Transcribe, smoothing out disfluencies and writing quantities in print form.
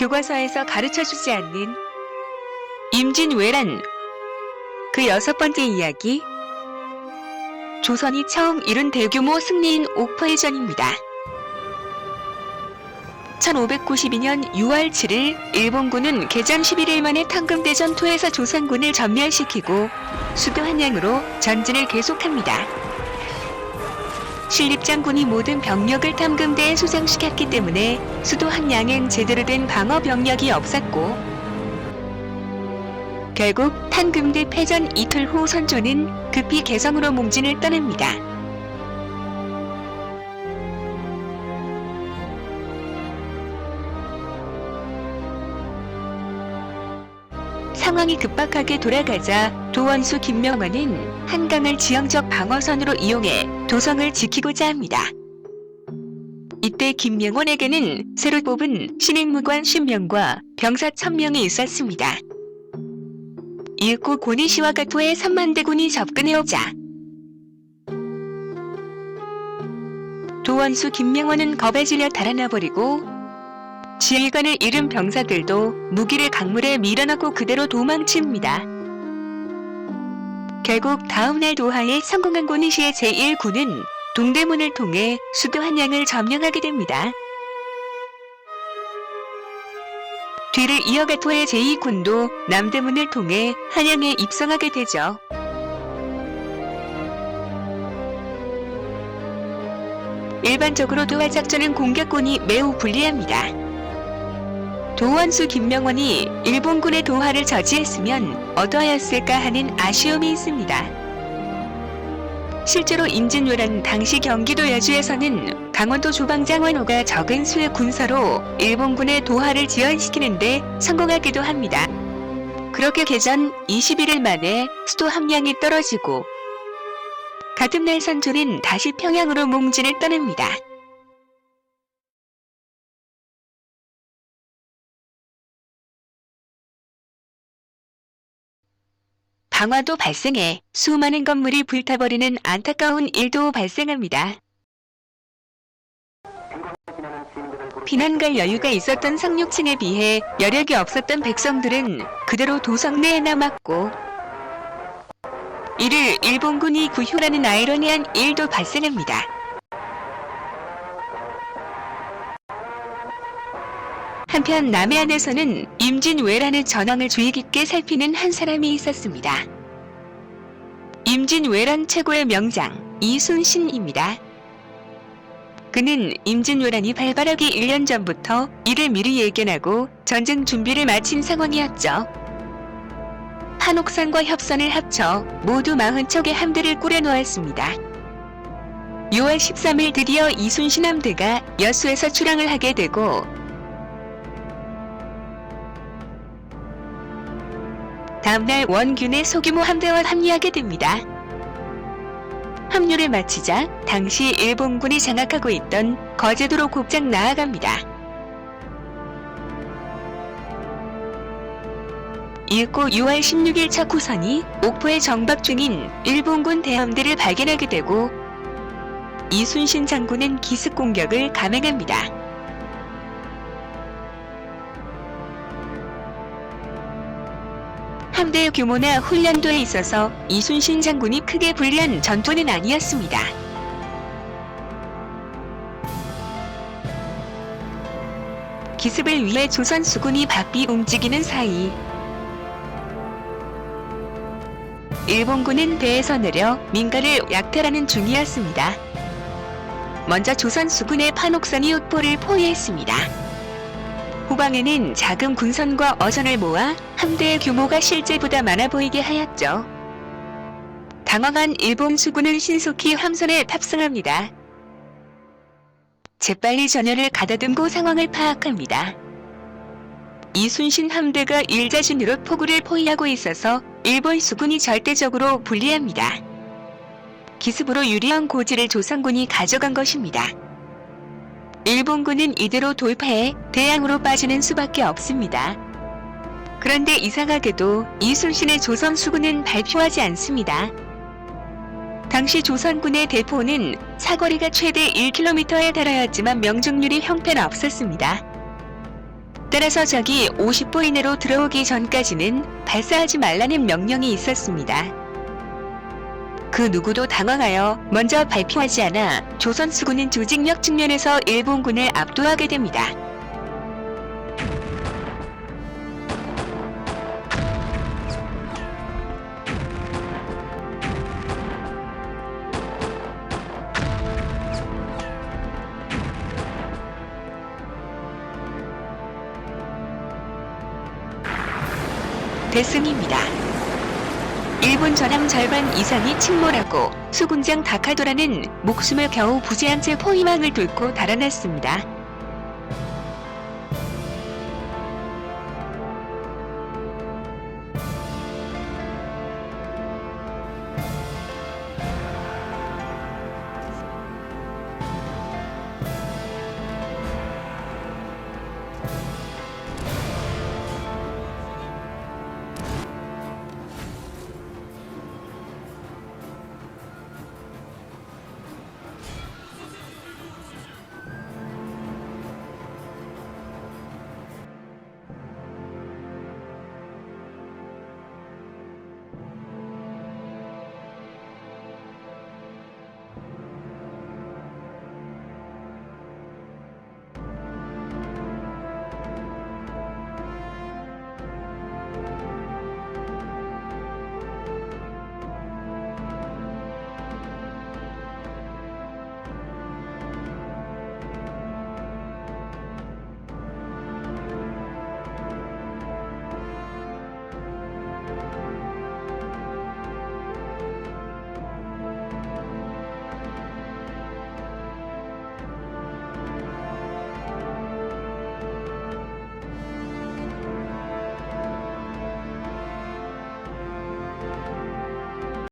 교과서에서 가르쳐주지 않는 임진왜란 그 6번째 이야기, 조선이 처음 이룬 대규모 승리인 옥포해전입니다. 1592년 6월 7일 일본군은 개전 11일 만에 탕금대전투에서 조선군을 전멸시키고 수도 한양으로 전진을 계속합니다. 신립장군이 모든 병력을 탕금대에 수장시켰기 때문에 수도 한양엔 제대로 된 방어 병력이 없었고, 결국 탕금대 패전 이틀 후 선조는 급히 개성으로 몽진을 떠납니다. 상황이 급박하게 돌아가자 도원수 김명원은 한강을 지형적 방어선으로 이용해 도성을 지키고자 합니다. 이때 김명원에게는 새로 뽑은 신익무관 10명과 병사 1000명이 있었습니다. 이윽고 고니시와 가토의 3만대군이 접근해오자 도원수 김명원은 겁에 질려 달아나버리고 지휘관을 잃은 병사들도 무기를 강물에 밀어넣고 그대로 도망칩니다. 결국 다음날 도하에 성공한 고니시의 제1군은 동대문을 통해 수도 한양을 점령하게 됩니다. 뒤를 이어 가토의 제2군도 남대문을 통해 한양에 입성하게 되죠. 일반적으로 도하 작전은 공격군이 매우 불리합니다. 도원수 김명원이 일본군의 도하를 저지했으면 어떠하였을까 하는 아쉬움이 있습니다. 실제로 임진왜란 당시 경기도 여주에서는 강원도 조방장원호가 적은 수의 군사로 일본군의 도하를 지연시키는데 성공하기도 합니다. 그렇게 개전 21일 만에 수도 함량이 떨어지고 같은 날 선조는 다시 평양으로 몽진을 떠납니다. 방화도 발생해 수많은 건물이 불타버리는 안타까운 일도 발생합니다. 피난갈 여유가 있었던 상륙층에 비해 여력이 없었던 백성들은 그대로 도성 내에 남았고, 이를 일본군이 구효라는 아이러니한 일도 발생합니다. 한편 남해안에서는 임진왜란의 전황을 주의 깊게 살피는 한 사람이 있었습니다. 임진왜란 최고의 명장 이순신입니다. 그는 임진왜란이 발발하기 1년 전부터 이를 미리 예견하고 전쟁 준비를 마친 상황이었죠. 한옥선과 협선을 합쳐 모두 40척의 함대를 꾸려놓았습니다. 6월 13일 드디어 이순신 함대가 여수에서 출항을 하게 되고, 다음날 원균의 소규모 함대와 합류하게 됩니다. 합류를 마치자 당시 일본군이 장악하고 있던 거제도로 곧장 나아갑니다. 이윽고 6월 16일 첫 후선이 옥포에 정박 중인 일본군 대함대를 발견하게 되고 이순신 장군은 기습 공격을 감행합니다. 함대의 규모나 훈련도에 있어서 이순신 장군이 크게 불리한 전투는 아니었습니다. 기습을 위해 조선 수군이 바삐 움직이는 사이 일본군은 배에서 내려 민가를 약탈하는 중이었습니다. 먼저 조선 수군의 판옥선이 옥포를 포위했습니다. 후방에는 작은 군선과 어선을 모아 함대의 규모가 실제보다 많아 보이게 하였죠. 당황한 일본 수군은 신속히 함선에 탑승합니다. 재빨리 전열을 가다듬고 상황을 파악합니다. 이순신 함대가 일자진으로 포구를 포위하고 있어서 일본 수군이 절대적으로 불리합니다. 기습으로 유리한 고지를 조선군이 가져간 것입니다. 일본군은 이대로 돌파해 대양으로 빠지는 수밖에 없습니다. 그런데 이상하게도 이순신의 조선 수군은 발표하지 않습니다. 당시 조선군의 대포는 사거리가 최대 1km에 달하였지만 명중률이 형편없었습니다. 따라서 적이 50보 이내로 들어오기 전까지는 발사하지 말라는 명령이 있었습니다. 그 누구도 당황하여 먼저 발표하지 않아 조선 수군은 조직력 측면에서 일본군을 압도하게 됩니다. 대승입니다. 일본 전함 절반 이상이 침몰하고 수군장 다카도라는 목숨을 겨우 부지한 채 포위망을 뚫고 달아났습니다.